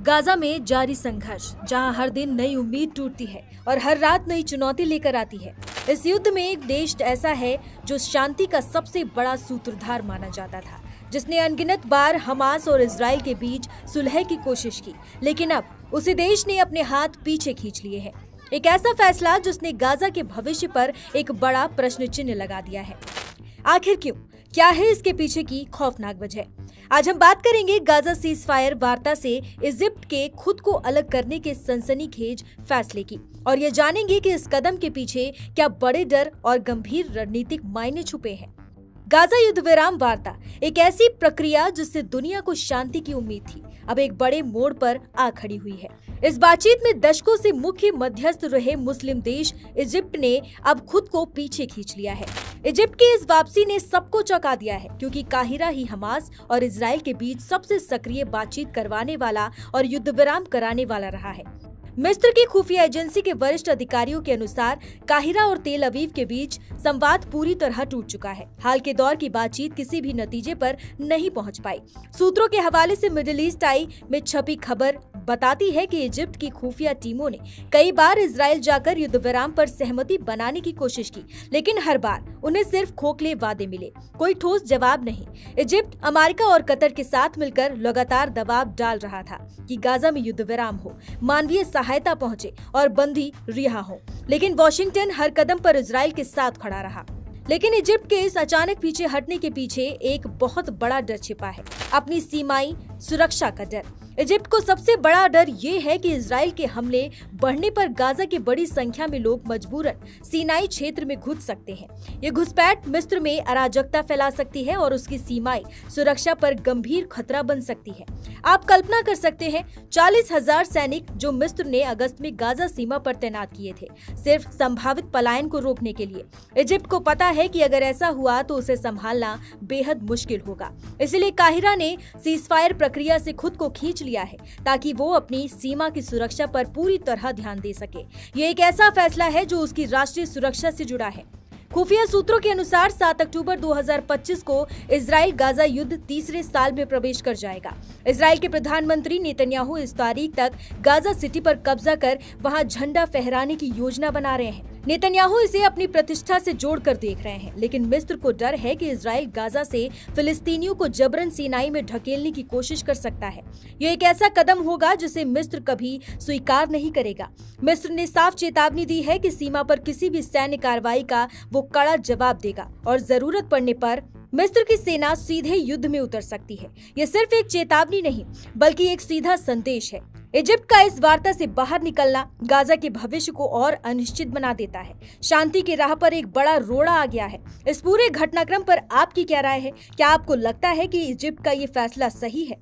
Gaza में जारी संघर्ष, जहां हर दिन नई उम्मीद टूटती है और हर रात नई चुनौती लेकर आती है। इस युद्ध में एक देश ऐसा है जो शांति का सबसे बड़ा सूत्रधार माना जाता था, जिसने अनगिनत बार हमास और इजराइल के बीच सुलह की कोशिश की, लेकिन अब उसी देश ने अपने हाथ पीछे खींच लिए हैं। एक ऐसा फैसला जिसने गाजा के भविष्य पर एक बड़ा प्रश्न चिन्ह लगा दिया है। आखिर क्यों? क्या है इसके पीछे की खौफनाक वजह? आज हम बात करेंगे गाजा सीजफायर वार्ता से इजिप्ट के खुद को अलग करने के सनसनीखेज फैसले की, और ये जानेंगे कि इस कदम के पीछे क्या बड़े डर और गंभीर रणनीतिक मायने छुपे हैं। गाजा युद्ध विराम वार्ता, एक ऐसी प्रक्रिया जिससे दुनिया को शांति की उम्मीद थी, अब एक बड़े मोड़ पर आ खड़ी हुई है। इस बातचीत में दशकों से मुख्य मध्यस्थ रहे मुस्लिम देश इजिप्ट ने अब खुद को पीछे खींच लिया है। इजिप्ट की इस वापसी ने सबको चौंका दिया है, क्योंकि काहिरा ही हमास और इजराइल के बीच सबसे सक्रिय बातचीत करवाने वाला और युद्ध विराम कराने वाला रहा है। मिस्र की खुफिया एजेंसी के वरिष्ठ अधिकारियों के अनुसार काहिरा और तेल अवीव के बीच संवाद पूरी तरह टूट चुका है। हाल के दौर की बातचीत किसी भी नतीजे पर नहीं पहुंच पाई। सूत्रों के हवाले से मिडिल ईस्ट आई में छपी खबर बताती है कि इजिप्ट की खुफिया टीमों ने कई बार इजराइल जाकर युद्ध विराम पर सहमति बनाने की कोशिश की, लेकिन हर बार उन्हें सिर्फ खोखले वादे मिले, कोई ठोस जवाब नहीं। इजिप्ट अमेरिका और कतर के साथ मिलकर लगातार दबाव डाल रहा था कि गाजा में युद्ध विराम हो, मानवीय सहायता पहुंचे और बंदी रिहा हो, लेकिन वॉशिंगटन हर कदम पर इजराइल के साथ खड़ा रहा। लेकिन इजिप्ट के इस अचानक पीछे हटने के पीछे एक बहुत बड़ा डर छिपा है, अपनी सीमाई सुरक्षा का डर। इजिप्ट को सबसे बड़ा डर ये है कि इजराइल के हमले बढ़ने पर गाजा की बड़ी संख्या में लोग मजबूरन सीनाई क्षेत्र में घुस सकते हैं। ये घुसपैठ मिस्र में अराजकता फैला सकती है और उसकी सीमाई सुरक्षा पर गंभीर खतरा बन सकती है। आप कल्पना कर सकते हैं, 40,000 सैनिक जो मिस्र ने अगस्त में गाजा सीमा पर तैनात किए थे, सिर्फ संभावित पलायन को रोकने के लिए। इजिप्ट को पता है कि अगर ऐसा हुआ तो उसे संभालना बेहद मुश्किल होगा। इसलिए काहिरा ने सीजफायर प्रक्रिया से खुद को खींच लिया है, ताकि वो अपनी सीमा की सुरक्षा पर पूरी तरह ध्यान दे सके। ये एक ऐसा फैसला है जो उसकी राष्ट्रीय सुरक्षा से जुड़ा है। खुफिया सूत्रों के अनुसार 7 अक्टूबर 2025 को इजराइल गाजा युद्ध तीसरे साल में प्रवेश कर जाएगा। इजराइल के प्रधानमंत्री नेतन्याहू इस तारीख तक गाजा सिटी पर कब्जा कर वहां झंडा फहराने की योजना बना रहे हैं। नेतन्याहू इसे अपनी प्रतिष्ठा से जोड़कर देख रहे हैं, लेकिन मिस्र को डर है कि इजराइल गाजा से फिलिस्तीनियों को जबरन सीनाई में ढकेलने की कोशिश कर सकता है। यह एक ऐसा कदम होगा जिसे मिस्र कभी स्वीकार नहीं करेगा। मिस्र ने साफ चेतावनी दी है कि सीमा पर किसी भी सैन्य कार्रवाई का वो कड़ा जवाब देगा और जरूरत पड़ने पर मिस्र की सेना सीधे युद्ध में उतर सकती है। ये सिर्फ एक चेतावनी नहीं, बल्कि एक सीधा संदेश है। इजिप्ट का इस वार्ता से बाहर निकलना गाजा के भविष्य को और अनिश्चित बना देता है। शांति की राह पर एक बड़ा रोड़ा आ गया है। इस पूरे घटनाक्रम पर आपकी क्या राय है? क्या आपको लगता है कि इजिप्ट का ये फैसला सही है?